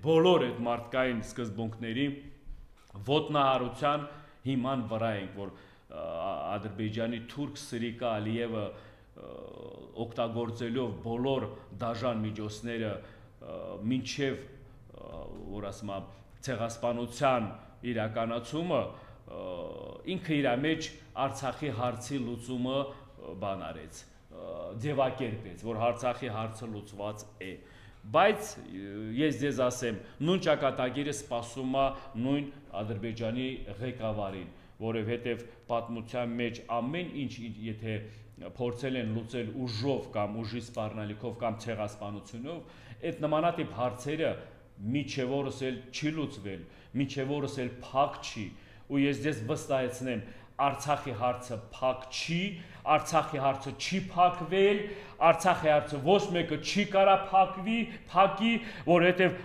բոլոր այդ մարդկային սկզբունքների ոտնահարության հիման վրա ենք, որ Ադրբեջանի թուրք Սրիկա Ալիևը օգտագործելով բոլոր դաժան միջոցները մինչև որ ասում եմ ցեղասպանության իրականացումը ինքը իր մեջ Արցախի հարցի լուծումը բան արեց, ձևակերպեց, որ Արցախի հարցը լուծված է, բայց ես ձեզ ասեմ, նույն ճակատագիրը սպասում է նույն Ադրբեջանի ղեկավարին, որովհետև պատմության մեջ ամեն ինչ եթե փորձել են լուծել ուժով կամ ուժի սպառնալիքով կամ ցեղասպանությունով, այդ նմանատիպ հարցերը միջև օրս էլ չի լուծվել, միջև օրս էլ փակ չի, ու ես ձեզ վստահեցնեմ, Արցախի հարցը փակ չի, Արցախի հարցը չի փակվել, Արցախի հարցը ոչ մեկը չի կարա փակի, որովհետև